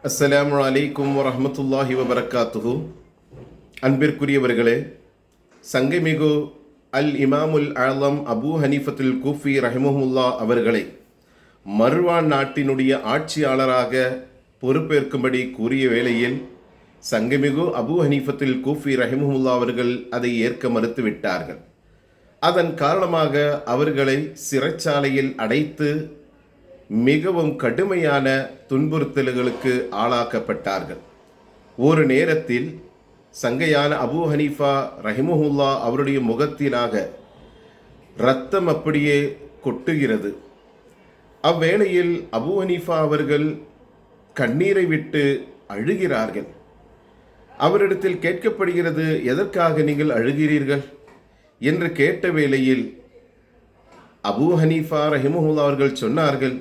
அஸ்ஸலாமு அலைக்கும் வரஹ்மத்துல்லாஹி வபரகாத்துஹு. அன்பிற்குரியவர்களே, சங்கைமிகு அல் இமாமுல் ஆலம் அபூ ஹனீஃபத்துல் கூஃபி ரஹிமஹுல்லா அவர்களை மர்வான் நாட்டினுடைய ஆட்சியாளராக பொறுப்பேற்கும்படி கூறிய வேளையில் சங்கைமிகு அபூ ஹனீஃபத்துல் கூஃபி ரஹிமஹுல்லா அவர்கள் அதை ஏற்க மறுத்துவிட்டார்கள். அதன் காரணமாக அவர்களை சிறைச்சாலையில் அடைத்து மிகவும் கடுமையான துன்புறுத்தல்களுக்கு ஆளாக்கப்பட்டார்கள். ஒரு நேரத்தில் சங்கையான அபூ ஹனீஃபா ரஹிமஹுல்லா அவருடைய முகத்திலாக இரத்தம் அப்படியே கொட்டுகிறது. அவ்வேளையில் அபூ ஹனீஃபா அவர்கள் கண்ணீரை விட்டு அழுகிறார்கள். அவரிடத்தில் கேட்கப்படுகிறது, எதற்காக நீங்கள் அழுகிறீர்கள் என்று கேட்ட வேளையில் அபூ ஹனீஃபா ரஹிமஹுல்லா அவர்கள் சொன்னார்கள்,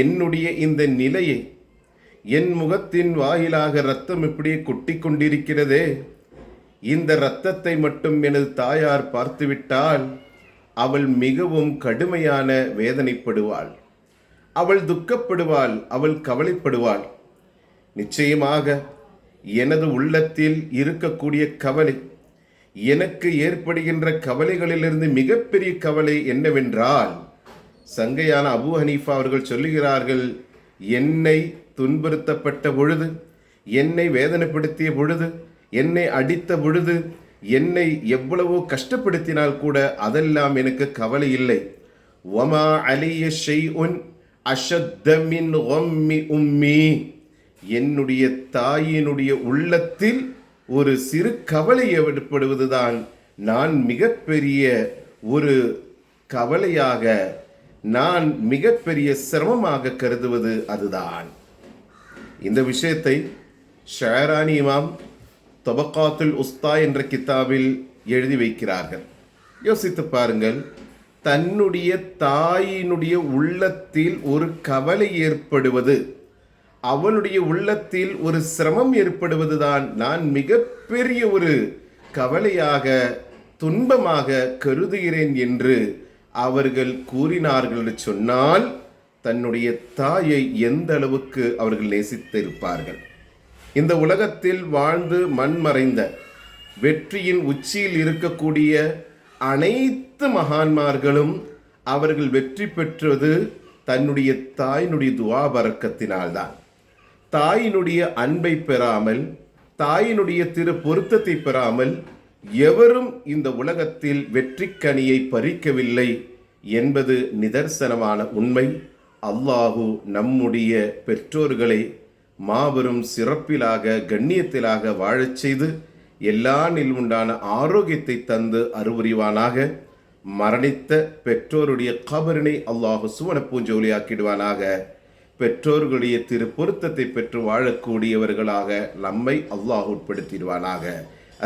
என்னுடைய இந்த நிலையை, என் முகத்தின் வாயிலாக இரத்தம் இப்படியே கொட்டி கொண்டிருக்கிறதே, இந்த இரத்தத்தை மட்டும் எனது தாயார் பார்த்துவிட்டால் அவள் மிகவும் கடுமையான வேதனைப்படுவாள், அவள் துக்கப்படுவாள், அவள் கவலைப்படுவாள். நிச்சயமாக எனது உள்ளத்தில் இருக்கக்கூடிய கவலை, எனக்கு ஏற்படுகின்ற கவலைகளிலிருந்து மிகப்பெரிய கவலை என்னவென்றால், சங்கையான அபூ ஹனீஃபா அவர்கள் சொல்லுகிறார்கள், என்னை துன்புறுத்தப்பட்ட பொழுது, என்னை வேதனைப்படுத்திய பொழுது, என்னை அடித்த பொழுது, என்னை எவ்வளவோ கஷ்டப்படுத்தினால் கூட அதெல்லாம் எனக்கு கவலை இல்லை. வமா அலிய ஷைஉன் அஷத்த மின் கம்மி உம்மி, என்னுடைய தாயினுடைய உள்ளத்தில் ஒரு சிறு கவலை ஏற்படுவதுதான் நான் மிகப்பெரிய ஒரு கவலையாக, நான் மிகப்பெரிய சிரமமாக கருதுவது அதுதான். இந்த விஷயத்தை ஷாரானி இமாம் தபக்காத்துல் உஸ்தா என்ற கித்தாபில் எழுதி வைக்கிறார்கள். யோசித்து பாருங்கள், தன்னுடைய தாயினுடைய உள்ளத்தில் ஒரு கவலை ஏற்படுவது, அவளுடைய உள்ளத்தில் ஒரு சிரமம் ஏற்படுவதுதான் நான் மிகப்பெரிய ஒரு கவலையாக, துன்பமாக கருதுகிறேன் என்று அவர்கள் கூறினார்கள் என்று சொன்னால், தன்னுடைய தாயை எந்த அளவுக்கு அவர்கள் நேசித்திருப்பார்கள். இந்த உலகத்தில் வாழ்ந்து மண்மறைந்த, வெற்றியின் உச்சியில் இருக்கக்கூடிய அனைத்து மகான்மார்களும் அவர்கள் வெற்றி பெற்றது தன்னுடைய தாயினுடைய துஆ பரக்கத்தினால்தான். தாயினுடைய அன்பை பெறாமல், தாயினுடைய திரு பொருத்தத்தை பெறாமல் எவரும் இந்த உலகத்தில் வெற்றி கனியை பறிக்கவில்லை என்பது நிதர்சனமான உண்மை. அல்லாஹு நம்முடைய பெற்றோர்களை மாபெரும் சிறப்பிலாக, கண்ணியத்திலாக வாழச் செய்து எல்லா உண்டான ஆரோக்கியத்தை தந்து அருள்புரிவானாக. மரணித்த பெற்றோருடைய கபரினை அல்லாஹு சுவன பூஞ்சோலியாக்கிடுவானாக. பெற்றோர்களுடைய திரு பொருத்தத்தை பெற்று வாழக்கூடியவர்களாக நம்மை அல்லாஹ் உட்படுத்திடுவானாக.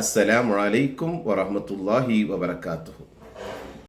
அஸ்ஸலாமு அலைக்கும் வரஹ்மத்துல்லாஹி வபரகாத்துஹு.